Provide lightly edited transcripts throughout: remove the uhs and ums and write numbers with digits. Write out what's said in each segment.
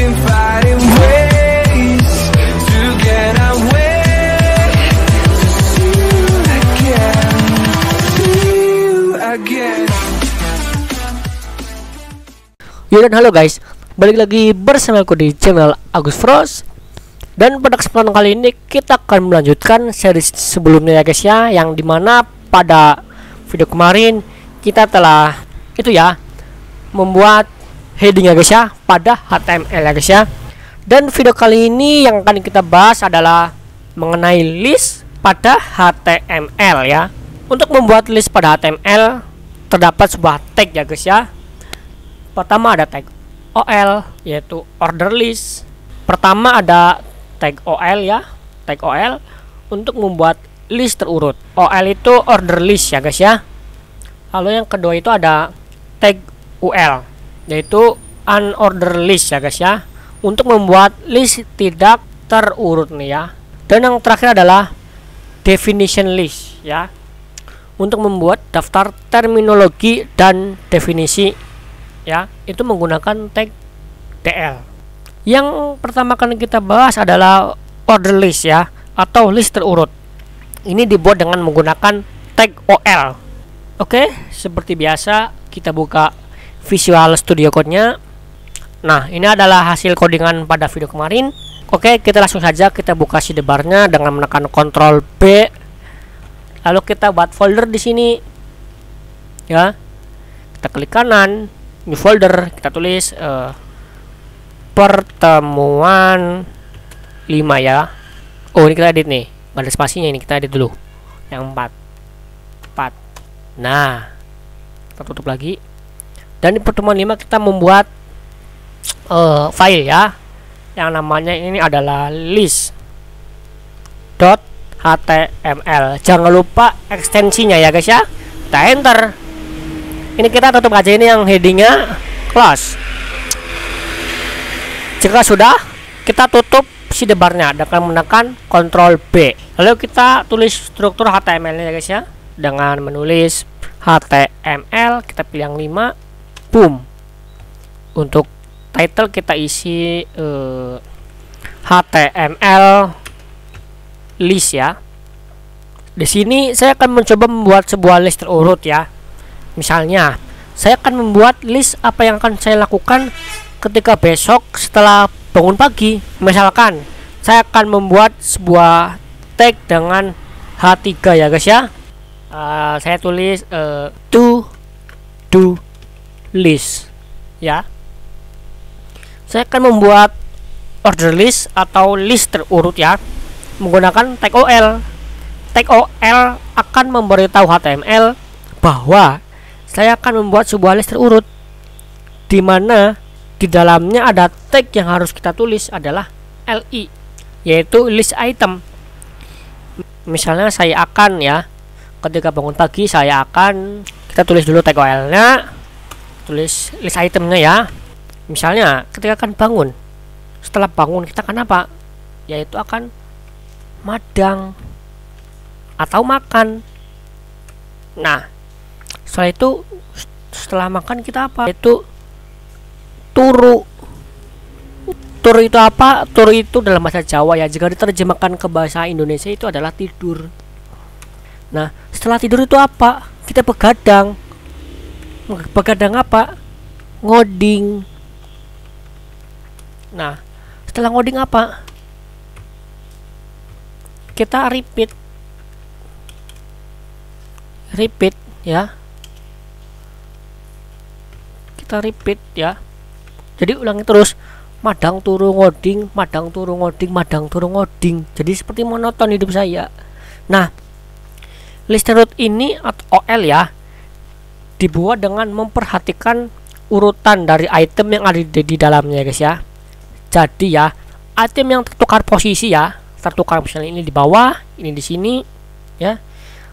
been fighting ways to get away. See you again. Yo dan halo guys, balik lagi bersama aku di channel Agus Frost. Dan pada kesempatan kali ini kita akan melanjutkan series sebelumnya ya guys ya, yang dimana pada video kemarin kita telah membuat heading ya guys ya pada HTML ya guys ya. Dan video kali ini yang akan kita bahas adalah mengenai list pada HTML ya. Untuk membuat list pada HTML terdapat sebuah tag ya guys ya. Pertama ada tag OL, yaitu order list. Pertama ada tag OL ya, tag OL untuk membuat list terurut. OL itu order list ya guys ya. Lalu yang kedua itu ada tag UL, yaitu unorder list ya guys ya, untuk membuat list tidak terurut nih ya. Dan yang terakhir adalah definition list ya, untuk membuat daftar terminologi dan definisi ya, itu menggunakan tag DL. Yang pertama kali kita bahas adalah order list ya, atau list terurut. Ini dibuat dengan menggunakan tag OL. Oke, seperti biasa kita buka Visual Studio Code-nya. Nah, ini adalah hasil codingan pada video kemarin. Oke, kita langsung saja kita buka sidebar-nya dengan menekan Ctrl B. Lalu kita buat folder di sini. Ya. Kita klik kanan, new folder, kita tulis pertemuan 5 ya. Oh, ini kita edit nih, nggak ada spasinya, ini kita edit dulu yang 4. Nah, kita tutup lagi. Dan di pertemuan 5 kita membuat file ya, yang namanya ini adalah list.html. Jangan lupa ekstensinya ya guys ya. Kita enter. Ini kita tutup aja, ini yang headingnya close. Jika sudah, kita tutup sidebarnya dengan menekan Ctrl B. Lalu kita tulis struktur HTML nya ya guys ya, dengan menulis HTML. Kita pilih yang 5. Boom. Untuk title kita isi HTML list ya. Di sini saya akan mencoba membuat sebuah list terurut ya. Misalnya, saya akan membuat list apa yang akan saya lakukan ketika besok setelah bangun pagi. Misalkan, saya akan membuat sebuah tag dengan H3 ya guys ya. Saya tulis to do list ya. Saya akan membuat order list atau list terurut ya, menggunakan tag OL. Tag OL akan memberitahu HTML bahwa saya akan membuat sebuah list terurut, di mana di dalamnya ada tag yang harus kita tulis adalah LI, yaitu list item. Misalnya saya akan ya, ketika bangun pagi saya akan, kita tulis dulu tag OL nya, tulis list itemnya ya. Misalnya ketika akan bangun, setelah bangun kita akan apa? Yaitu akan madang atau makan. Nah, setelah itu, setelah makan kita apa? Yaitu turu. Turu itu apa? Turu itu dalam bahasa Jawa ya, jika diterjemahkan ke bahasa Indonesia itu adalah tidur. Nah, setelah tidur itu apa? Kita begadang. Begadang apa? Ngoding. Nah, setelah ngoding apa? Kita repeat ya. Kita repeat ya. Jadi ulangi terus, madang turu ngoding, madang turu ngoding, madang turu ngoding. Jadi seperti monoton hidup saya. Nah, list terurut ini atau OL ya, dibuat dengan memperhatikan urutan dari item yang ada di dalamnya guys ya. Jadi ya, item yang tertukar posisi ya, tertukar misalnya ini di bawah, ini di sini ya,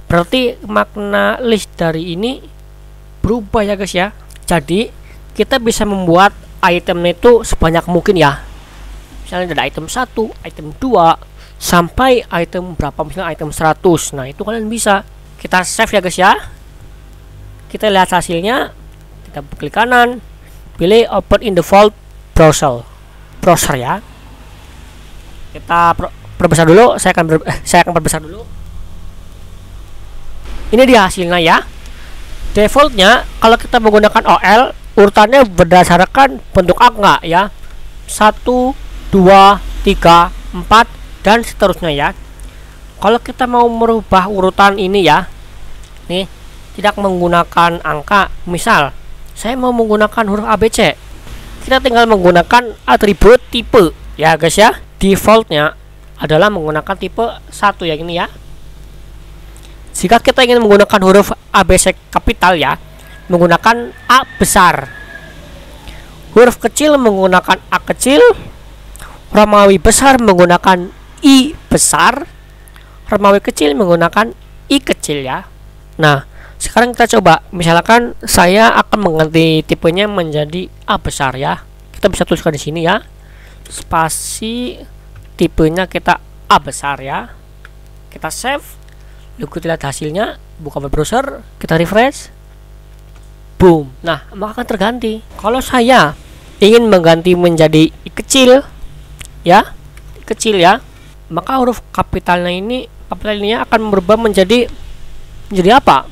berarti makna list dari ini berubah ya guys ya. Jadi kita bisa membuat item itu sebanyak mungkin ya. Misalnya ada item 1, item 2, sampai item berapa, misalnya item 100. Nah, itu kalian bisa. Kita save ya guys ya. Kita lihat hasilnya. Kita klik kanan, pilih open in default browser. browser ya. Kita perbesar dulu. Saya akan perbesar dulu. Ini dia hasilnya ya. Defaultnya kalau kita menggunakan OL, urutannya berdasarkan bentuk angka ya, 1, 2, 3, 4 dan seterusnya ya. Kalau kita mau merubah urutan ini ya, nih, tidak menggunakan angka, misal saya mau menggunakan huruf ABC, kita tinggal menggunakan atribut tipe ya guys ya. Defaultnya adalah menggunakan tipe 1 yang ini ya. Jika kita ingin menggunakan huruf ABC kapital ya, menggunakan A besar. Huruf kecil menggunakan A kecil. Romawi besar menggunakan I besar. Romawi kecil menggunakan I kecil ya. Nah, sekarang kita coba. Misalkan saya akan mengganti tipenya menjadi A besar ya. Kita bisa tuliskan di sini ya. Spasi tipenya kita A besar ya. Kita save. Lalu kita lihat hasilnya, buka web browser, kita refresh, boom. Nah, maka akan terganti. Kalau saya ingin mengganti menjadi I kecil ya, I kecil ya, maka huruf kapitalnya ini akan berubah menjadi apa?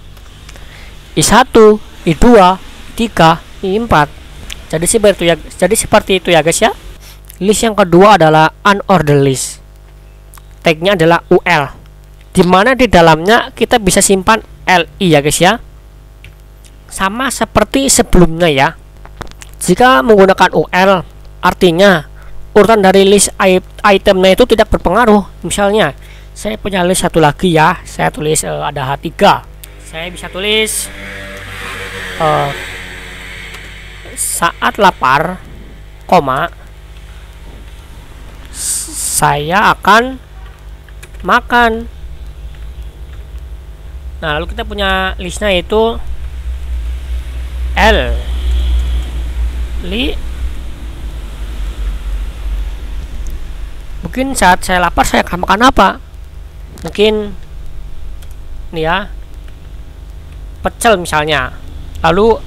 I1, I2, I3, I4. Jadi seperti itu ya guys ya. List yang kedua adalah unordered list. Tagnya adalah UL. Dimana di dalamnya kita bisa simpan LI ya guys ya. Sama seperti sebelumnya ya. Jika menggunakan UL, artinya urutan dari list itemnya itu tidak berpengaruh. Misalnya saya punya list satu lagi ya, saya tulis ada H3. Saya bisa tulis saat lapar, koma, saya akan makan. Nah, lalu kita punya listnya itu L li. Mungkin saat saya lapar saya akan makan apa? Mungkin nih ya, pecel misalnya. Lalu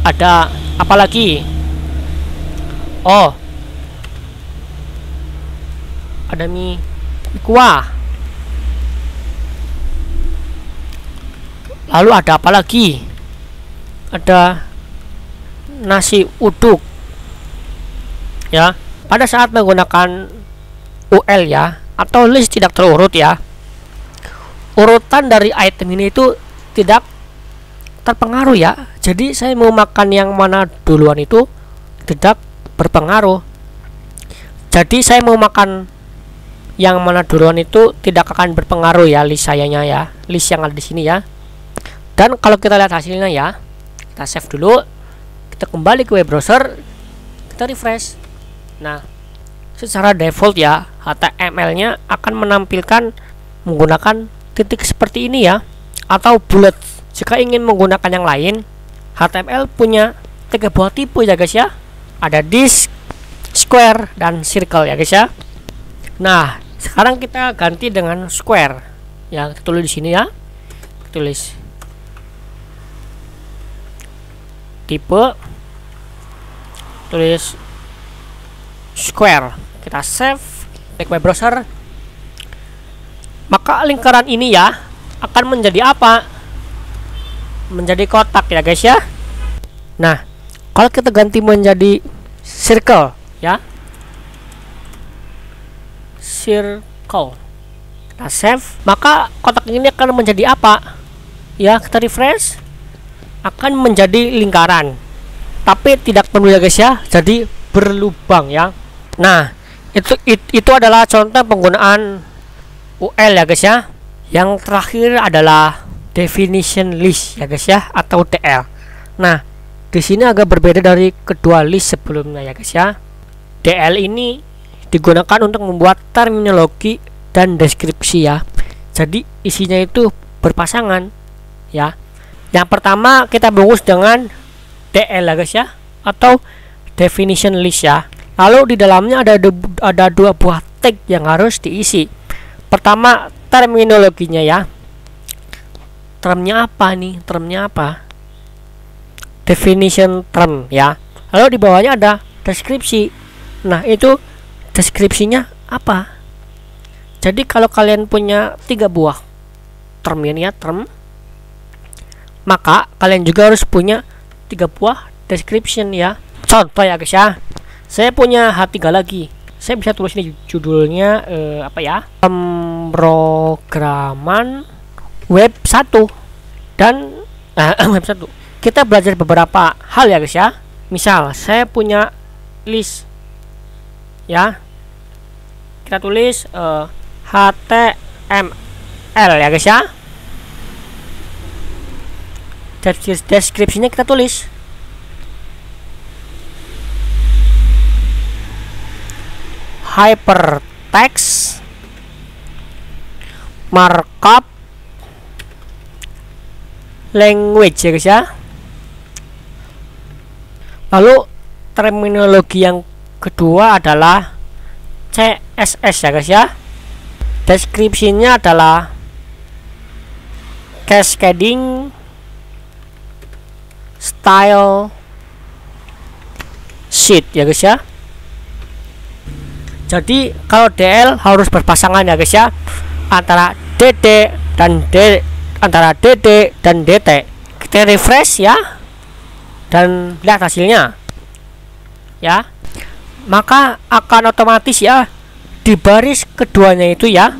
ada apa lagi? Oh, ada mie kuah. Lalu ada apa lagi? Ada nasi uduk ya. Pada saat menggunakan UL ya, atau list tidak terurut ya, urutan dari item ini itu tidak terpengaruh ya. Jadi saya mau makan yang mana duluan itu tidak berpengaruh. Jadi saya mau makan yang mana duluan itu tidak akan berpengaruh ya list sayanya ya, list yang ada di sini ya. Dan kalau kita lihat hasilnya ya, kita save dulu, kita kembali ke web browser, kita refresh. Nah, secara default ya, HTML-nya akan menampilkan menggunakan titik seperti ini ya, atau bullet. Jika ingin menggunakan yang lain, HTML punya 3 buah tipe ya guys ya. Ada disk, square, dan circle ya guys ya. Nah, sekarang kita ganti dengan square. Ya, kita tulis di sini ya. Kita tulis tipe, tulis square, kita save, back web browser. Maka lingkaran ini ya akan menjadi apa? Menjadi kotak ya guys ya. Nah, kalau kita ganti menjadi circle ya, circle, kita save, maka kotak ini akan menjadi apa? Ya, kita refresh, akan menjadi lingkaran, tapi tidak penuh ya guys ya, jadi berlubang ya. Nah, itu adalah contoh penggunaan UL ya guys ya. Yang terakhir adalah definition list ya guys ya, atau DL. Nah, di sini agak berbeda dari kedua list sebelumnya ya guys ya. DL ini digunakan untuk membuat terminologi dan deskripsi ya. Jadi isinya itu berpasangan ya. Yang pertama kita bungkus dengan DL ya guys ya, atau definition list ya. Lalu di dalamnya ada 2 buah tag yang harus diisi. Pertama, terminologinya ya. Termnya apa nih? Termnya apa? Definition term ya. Lalu di bawahnya ada deskripsi. Nah, itu deskripsinya apa? Jadi kalau kalian punya 3 buah term ini ya, term, maka kalian juga harus punya 3 buah description ya. Contoh ya guys ya, saya punya H3 lagi. Saya bisa tulis ini judulnya apa ya? Pemrograman web 1 dan web 1. Kita belajar beberapa hal ya guys ya. Misal saya punya list ya. Kita tulis HTML ya guys ya. Deskripsinya kita tulis hypertext markup language ya guys ya. Lalu terminologi yang kedua adalah CSS ya guys ya. Deskripsinya adalah cascading style sheet ya guys ya. Jadi kalau DL harus berpasangan ya guys ya, antara DD dan DT. Kita refresh ya dan lihat hasilnya ya. Maka akan otomatis ya di baris keduanya itu ya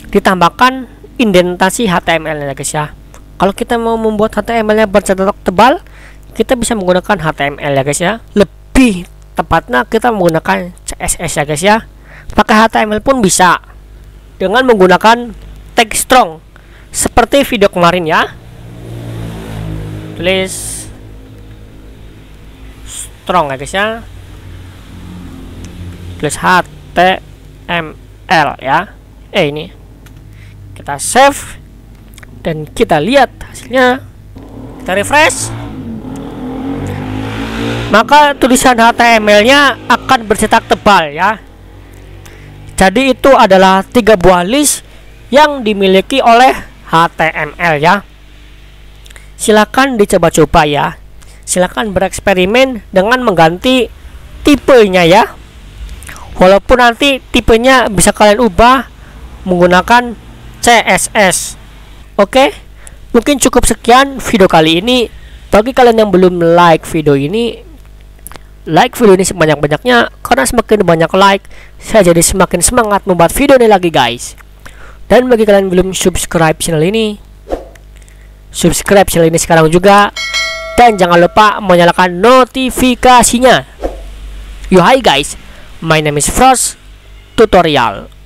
ditambahkan indentasi HTML ya guys ya. Kalau kita mau membuat HTML-nya bercetak tebal, kita bisa menggunakan HTML ya guys ya. Lebih tepatnya kita menggunakan CSS ya guys ya. Pakai HTML pun bisa dengan menggunakan tag strong seperti video kemarin ya. Tulis strong ya guys ya. Tulis HTML ya. Ini kita save dan kita lihat hasilnya. Kita refresh, maka tulisan HTML-nya akan bercetak tebal ya. Jadi itu adalah 3 buah list yang dimiliki oleh HTML ya. Silakan dicoba-coba ya. Silakan bereksperimen dengan mengganti tipenya ya. Walaupun nanti tipenya bisa kalian ubah menggunakan CSS. Oke, mungkin cukup sekian video kali ini. Bagi kalian yang belum like video ini sebanyak-banyaknya, karena semakin banyak like saya jadi semakin semangat membuat video ini lagi guys. Dan bagi kalian yang belum subscribe channel ini, subscribe channel ini sekarang juga, dan jangan lupa menyalakan notifikasinya. Yo, hi guys, my name is Frost Tutorial.